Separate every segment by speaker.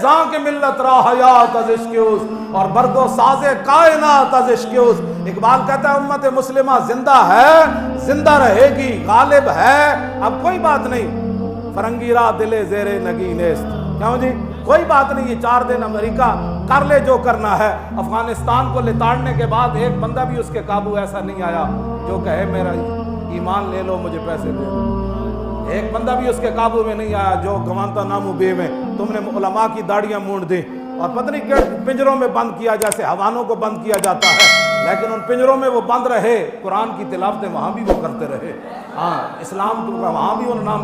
Speaker 1: زاں کے ملت را حیات از عشق اوس اور برگو ساز کائنات از عشق اوس۔ اقبال کہتا ہے امت مسلمہ زندہ ہے، زندہ رہے گی، غالب ہے، اب کوئی بات نہیں فرنگی را دل زیر نگی نیست۔ کیوں جی کوئی بات نہیں، یہ 4 دن امریکہ کر لے جو کرنا ہے۔ افغانستان کو لتاڑنے کے بعد ایک بندہ بھی اس کے قابو ایسا نہیں آیا جو کہے میرا ایمان لے لو مجھے پیسے دے دو۔ ایک بندہ بھی اس کے قابو میں نہیں آیا جو گوانتا نامو بے میں تم نے علماء کی داڑیاں مونڈ دی اور پتہ نہیں کہ پنجروں میں بند کیا جیسے حیوانوں کو بند کیا جاتا ہے، لیکن ان پنجروں میں وہ بند رہے، قرآن کی تلاوتیں وہاں بھی وہ کرتے رہے، ہاں اسلام کو وہاں بھی ان نام۔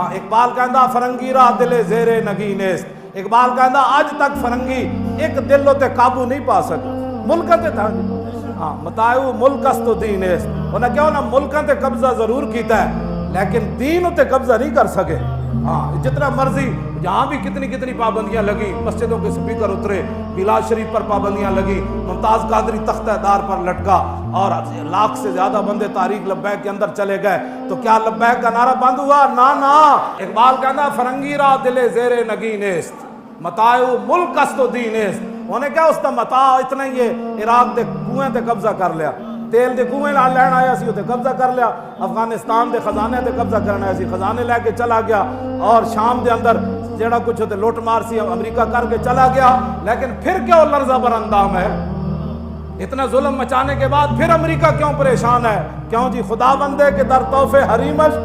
Speaker 1: اقبال کہندا فرنگی را دل زیر نگی نیست۔ اقبال کہندا آج تک فرنگی ایک دل تے قابو نہیں پا سکا، ملک تے تھا ہاں متاعو ملک است دین است، انہیں کیوں نہ ملکاں تے قبضہ ضرور کیتا ہے لیکن دین تے قبضہ نہیں کر سکے۔ ہاں جتنا مرضی یہاں بھی کتنی پابندیاں لگی، مسجدوں کے سپیکر اترے، میلاد شریف پر پابندیاں لگی، ممتاز قادری تختہ دار پر لٹکا اور 1 لاکھ سے زیادہ بندے تحریک لبیک کے اندر چلے گئے، تو کیا لبیک کا نعرہ بند ہوا؟ نا۔ اقبال کہنا فرنگی را دل زیر نگی نیست متاعو ملک است و دین است۔ انہیں کیا اس دا متاع اتنا ہی ہے، عراق دے کنویں تے قبضہ کر لیا، تیل دے کنویں لین آیا سی تے قبضہ کر لیا، افغانستان دے خزانے تے قبضہ کرنا سی، خزانے لے کے چلا گیا، اور شام دے اندر جڑا کچھ ہوتے لوٹ مار سی امریکہ کر کے چلا گیا، لیکن پھر کیوں لرزہ بر اندام ہے؟ اتنا ظلم مچانے کے بعد پھر امریکہ کیوں پریشان ہے؟ کیوں جی خدا بندے کے در طوف حریمش۔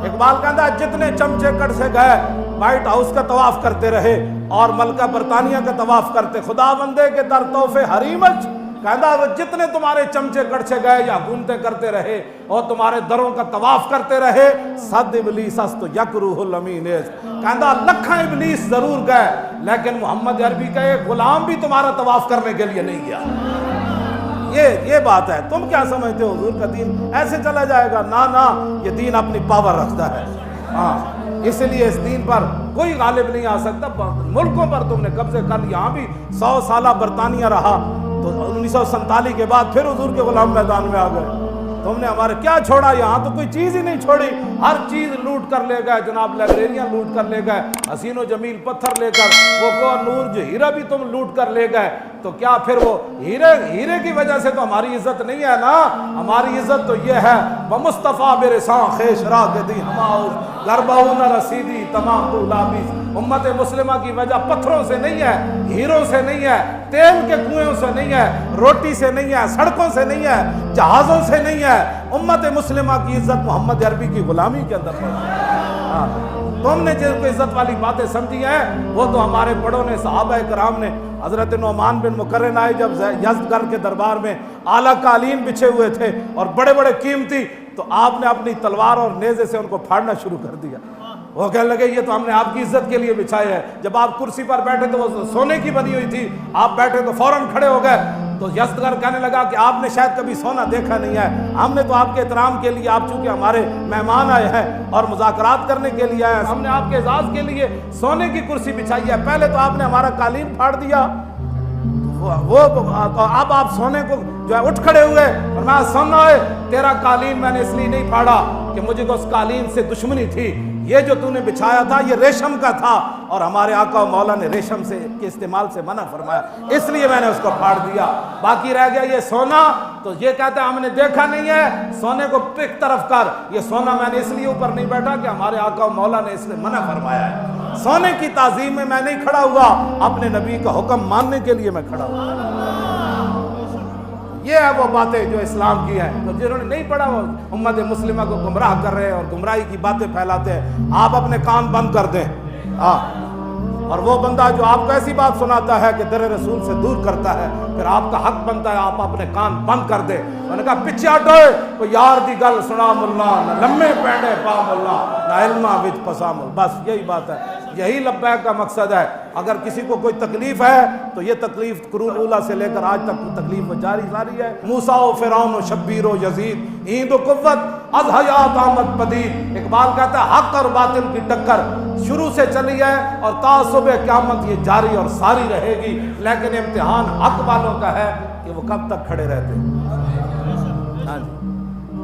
Speaker 1: اقبال کہتا ہے جتنے چمچے کٹ سے گئے وائٹ ہاؤس کا طواف کرتے رہے اور ملکہ برطانیہ کا طواف کرتے، خدا بندے کے در طوف حریمش کہتا ہے جتنے تمہارے چمچے کڑچے گئے یا حکومتیں کرتے رہے اور تمہارے دروں کا طواف کرتے رہے، صد ابلیس است یک روح الامین است، کہتا لکھاں ابلیس ضرور گئے لیکن محمد عربی کا ایک غلام بھی تمہارا طواف کرنے کے لیے نہیں گیا۔ یہ بات ہے، تم کیا سمجھتے ہو حضور کا دین ایسے چلا جائے گا؟ نا، یہ دین اپنی پاور رکھتا ہے، ہاں اس لیے اس دین پر کوئی غالب نہیں آ سکتا۔ ملکوں پر تم نے قبضے کر، یہاں بھی 100 سالہ برطانیہ رہا تو 1947 کے بعد پھر حضور کے غلام میدان میں آ گئے۔ تم نے ہمارے کیا چھوڑا؟ یہاں تو کوئی چیز ہی نہیں چھوڑی، ہر چیز لوٹ کر لے گئے جناب، لائبریریاں لوٹ کر لے گئے، حسین و جمیل پتھر لے کر، وہ کوہ نور جو ہیرا بھی تم لوٹ کر لے گئے، تو کیا پھر وہ ہیرے کی وجہ سے تو ہماری عزت نہیں ہے نا؟ ہماری عزت تو یہ ہے بمصطفیٰ برساں خیش را کے دی ہماؤز گربہو نہ رسیدی تمام تو لابیس۔ امت مسلمہ کی وجہ پتھروں سے نہیں ہے، ہیروں سے نہیں ہے، تیل کے کنویں سے نہیں ہے، روٹی سے نہیں ہے، سڑکوں سے نہیں ہے، جہازوں سے نہیں ہے، امت مسلمہ کی عزت محمد عربی کی غلامی کے اندر ہے۔ تم نے جن کو عزت والی باتیں سمجھی ہیں وہ تو ہمارے بڑوں نے، صحابہ کرام نے، حضرت نعمان بن مقرن آئے جب یزدگرد کے دربار میں اعلیٰ قالین بچھے ہوئے تھے اور بڑے بڑے قیمتی، تو آپ نے اپنی تلوار اور نیزے سے ان کو پھاڑنا شروع کر دیا۔ وہ کہنے لگے یہ تو ہم نے آپ کی عزت کے لیے بچھائے ہے۔ جب آپ کرسی پر بیٹھے تو وہ سونے کی بنی ہوئی تھی، آپ بیٹھے تو فوراً کھڑے ہو گئے، تو یزدگرد کہنے لگا کہ آپ نے شاید کبھی سونا دیکھا نہیں ہے، ہم نے تو آپ کے احترام کے لیے، آپ چونکہ ہمارے مہمان آئے ہیں اور مذاکرات کرنے کے لیے آئے ہیں، ہم نے آپ کے اعزاز کے لیے سونے کی کرسی بچھائی ہے، پہلے تو آپ نے ہمارا قالین پھاڑ دیا، اب آپ سونے کو جو ہے اٹھ کھڑے ہوئے، فرمایا سننا ہے تیرا قالین میں نے اس لیے نہیں پھاڑا کہ مجھے اس قالین سے دشمنی تھی، یہ جو تو نے بچھایا تھا یہ ریشم کا تھا اور ہمارے آقا و مولا نے ریشم سے کے استعمال سے منع فرمایا، اس لیے میں نے اس کو پھاڑ دیا، باقی رہ گیا یہ سونا، تو یہ کہتا ہے ہم نے دیکھا نہیں ہے، سونے کو پک طرف کر، یہ سونا میں نے اس لیے اوپر نہیں بیٹھا کہ ہمارے آقا و مولا نے اس نے منع فرمایا ہے، سونے کی تعظیم میں نہیں کھڑا ہوا، اپنے نبی کا حکم ماننے کے لیے میں کھڑا ہوا۔ یہ ہے وہ باتیں جو اسلام کی ہیں، تو جنہوں نے نہیں پڑھا وہ امت مسلمہ کو گمراہ کر رہے ہیں اور گمراہی کی باتیں پھیلاتے ہیں۔ آپ اپنے کان بند کر دیں، اور وہ بندہ جو آپ کو ایسی بات سناتا ہے کہ در رسول سے دور کرتا ہے، پھر آپ کا حق بنتا ہے آپ اپنے کان بند کر دیں۔ میں نے کہا پیچھے ہٹو، کوئی یار دی گل سنا ملا، نہ لمے پینڈے پا ملا، نہ علمہ وچ پسا ملا، بس یہی بات ہے، یہی لبیک کا مقصد ہے۔ اگر کسی کو کوئی تکلیف ہے تو یہ تکلیف قرون اولیٰ سے لے کر آج تک تکلیف جاری ہے۔ موسیٰ و فرعون و شبیر و یزید ایند و قوت از حیات آمد پدید۔ اقبال کہتا ہے حق اور باطل کی ٹکر شروع سے چلی ہے اور تا صبح قیامت یہ جاری اور ساری رہے گی، لیکن امتحان حق والوں کا ہے کہ وہ کب تک کھڑے رہتے ہیں۔ ہاں جی،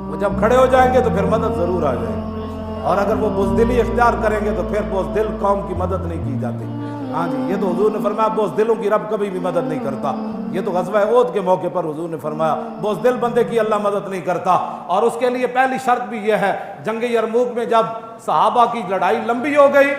Speaker 1: وہ جب کھڑے ہو جائیں گے تو پھر مدد ضرور آ جائے گی، اور اگر وہ بزدلی اختیار کریں گے تو پھر بزدل قوم کی مدد نہیں کی جاتی۔ ہاں جی، یہ تو حضور نے فرمایا بزدلوں کی رب کبھی بھی مدد نہیں کرتا. یہ تو غزوہ احد کے موقع پر حضور نے فرمایا بزدل بندے کی اللہ مدد نہیں کرتا. اور اس کے لیے پہلی شرط بھی یہ ہے، جنگ یرموک میں جب صحابہ کی لڑائی لمبی ہو گئی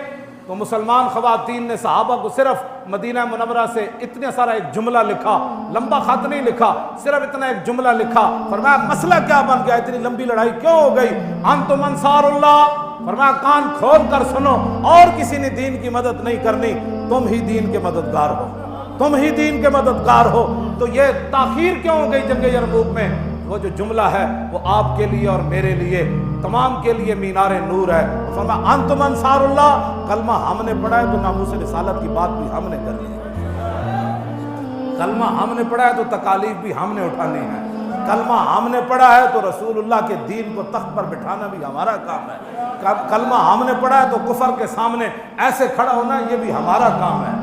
Speaker 1: تو مسلمان خواتین نے صحابہ کو صرف مدینہ منورہ سے اتنا سارا ایک جملہ لکھا، لمبا خط نہیں لکھا، صرف اتنا ایک جملہ لکھا. فرمایا مسئلہ کیا بن گیا، اتنی لمبی لڑائی کیوں ہو گئی؟ انتم انصار اللہ. فرمایا کان کھول کر سنو، اور کسی نے دین کی مدد نہیں کرنی، تم ہی دین کے مددگار ہو، تم ہی دین کے مددگار ہو. تو یہ تاخیر کیوں ہو گئی جنگ یرموک میں؟ وہ جو جملہ ہے وہ آپ کے لیے اور میرے لیے تمام کے لیے مینار نور ہے. فرمایا انتم انصار اللہ. کلمہ ہم نے پڑھا ہے تو ناموس رسالت کی بات بھی ہم نے کرنی ہے. کلمہ ہم نے پڑھا ہے تو تکالیف بھی ہم نے اٹھانی ہے. کلمہ ہم نے پڑھا ہے تو رسول اللہ کے دین کو تخت پر بٹھانا بھی ہمارا کام ہے. کلمہ ہم نے پڑھا ہے تو کفر کے سامنے ایسے کھڑا ہونا یہ بھی ہمارا کام ہے.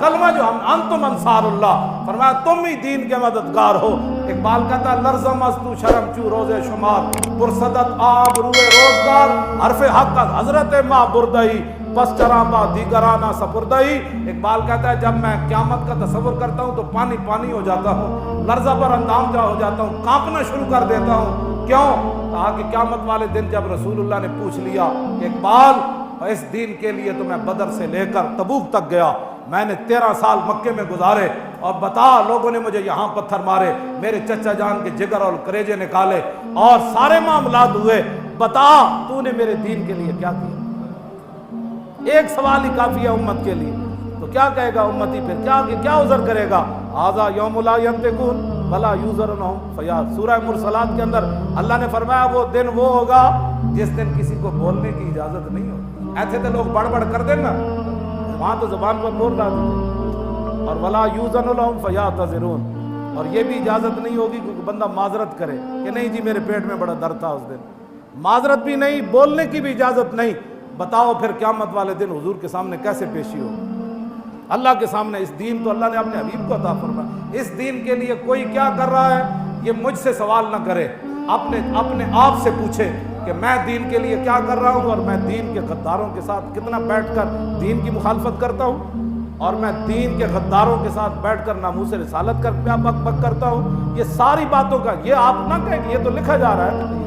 Speaker 1: کلمہ جو ہم انتم انصار اللہ، فرمایا تم ہی دین کے مددگار ہو. اقبال کہتا ہے لرزم از تو شرم چو روز شمار، پرصدت آب روئے روزگار، حرف حق از حضرت ماں بردئی، پس چرابا دیگرانہ سپردئی. اقبال کہتا ہے جب میں قیامت کا تصور کرتا ہوں تو پانی پانی ہو جاتا ہوں، لرزہ پر اندام جا ہو جاتا ہوں، کانپنا شروع کر دیتا ہوں. کیوں؟ کہا کہ قیامت والے دن جب رسول اللہ نے پوچھ لیا کہ اقبال اس دین کے لیے تو میں بدر سے لے کر تبوک تک گیا، میں نے 13 سال مکے میں گزارے، اور بتا لوگوں نے مجھے یہاں پتھر مارے، میرے چچا جان کے جگر اور کریجے نکالے اور سارے معاملات ہوئے، بتا تو نے میرے دین کے لیے کیا کیا؟ ایک سوال ہی کافی ہے امت کے لیے. تو کیا کہے گا امتی پھر؟ کیا عذر کرے گا؟ ھذا یوم لا ینطقون ولا یعذر لہم فیاض. سورہ مرسلات کے اندر اللہ نے فرمایا وہ دن وہ ہوگا جس دن کسی کو بولنے کی اجازت نہیں ہوگی. ایسے تو لوگ بڑھ بڑھ کر دیں نا، وہاں تو زبان پر نور لا دیتے. اور ولا یؤذن لہم فیعتذرون، اور یہ بھی اجازت نہیں ہوگی کہ بندہ معذرت کرے کہ نہیں جی میرے پیٹ میں بڑا درد تھا اس دن. معذرت بھی نہیں، بولنے کی بھی اجازت نہیں. بتاؤ پھر قیامت والے دن حضور کے سامنے کیسے پیشی ہو؟ اللہ کے سامنے. اس دین تو اللہ نے اپنے حبیب کو عطا فرمایا. اس دین کے لیے کوئی کیا کر رہا ہے یہ مجھ سے سوال نہ کرے، اپنے آپ سے پوچھے کہ میں دین کے لیے کیا کر رہا ہوں، اور میں دین کے غداروں کے ساتھ کتنا بیٹھ کر دین کی مخالفت کرتا ہوں، اور میں دین کے غداروں کے ساتھ بیٹھ کر ناموس رسالت کر بک بک کرتا ہوں. یہ ساری باتوں کا یہ آپ نہ کہیں کہ یہ تو لکھا جا رہا ہے.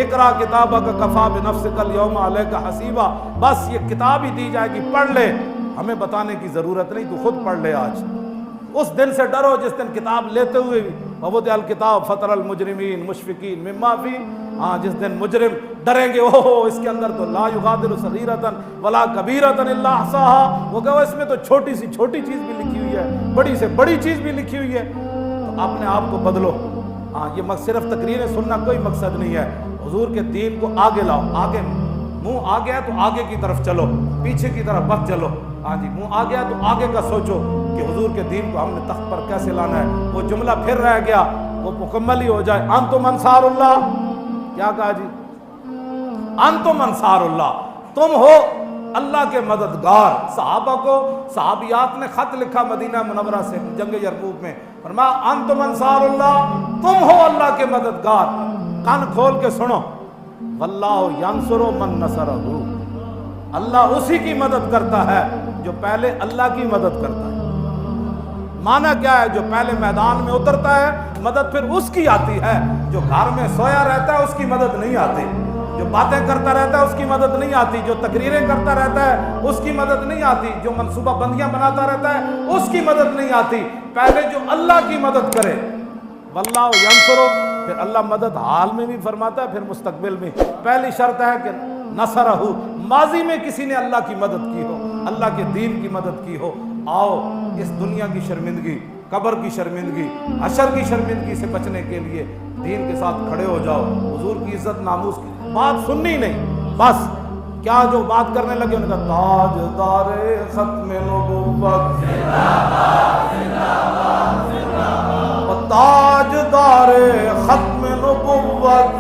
Speaker 1: اقرا کتابک کفا بنفسک الیوم علیک حسیبا، بس یہ کتاب ہی دی جائے گی، پڑھ لے، ہمیں بتانے کی ضرورت نہیں، تو خود پڑھ لے. آج اس دن سے ڈرو جس دن کتاب لیتے ہوئے بھی ووضع الکتاب فتر المجرمین مشفقین مما فی. ہاں جس دن مجرم ڈریں گے اوہ اس کے اندر تو لا یغادر صغیرۃ ولا کبیرۃ الا احصاها، وہ کہ اس میں تو چھوٹی سی چھوٹی چیز بھی لکھی ہوئی ہے، بڑی سے بڑی چیز بھی لکھی ہوئی ہے. تو اپنے آپ کو بدلو. ہاں یہ صرف تقریریں سننا کوئی مقصد نہیں ہے. حضور کے دین کو آگے لاؤ. آگے منہ آ گیا تو آگے کی طرف چلو، پیچھے کی طرف مت چلو. ہاں جی منہ آ گیا تو آگے کا سوچو کہ حضور کے دین کو ہم نے تخت پر کیسے لانا ہے. وہ جملہ پھر رہ گیا وہ مکمل ہی ہو جائے. انتم انصار اللہ. کیا کہا جی؟ انتم انصار اللہ، تم ہو اللہ کے مددگار. صحابہ کو صحابیات نے خط لکھا مدینہ منورہ سے جنگ یرموک میں، فرمایا انتم انصار اللہ، تم ہو اللہ کے مددگار. کان کھول کے سنو، واللہ ینصر من نصرہ، اللہ اسی کی مدد کرتا ہے جو پہلے اللہ کی مدد کرتا ہے. معنی کیا ہے؟ جو پہلے میدان میں اترتا ہے مدد پھر اس کی آتی ہے. جو گھر میں سویا رہتا ہے اس کی مدد نہیں آتی. جو باتیں کرتا رہتا ہے اس کی مدد نہیں آتی. جو تقریریں کرتا رہتا ہے اس کی مدد نہیں آتی. جو منصوبہ بندیاں بناتا رہتا ہے اس کی مدد نہیں آتی. پہلے جو اللہ کی مدد کرے، واللہ ینصر، پھر اللہ مدد حال میں بھی فرماتا ہے پھر مستقبل میں. پہلی شرط ہے کہ نصرہ، ماضی میں کسی نے اللہ کی مدد کی ہو، اللہ کے دین کی مدد کی ہو. آؤ اس دنیا کی شرمندگی، قبر کی شرمندگی، حشر کی شرمندگی سے بچنے کے لیے دین کے ساتھ کھڑے ہو جاؤ. حضور کی عزت ناموس کی بات سننی نہیں، بس کیا جو بات کرنے لگے ان کا تاجدار ختم نبوت تاجدار ختم نبوت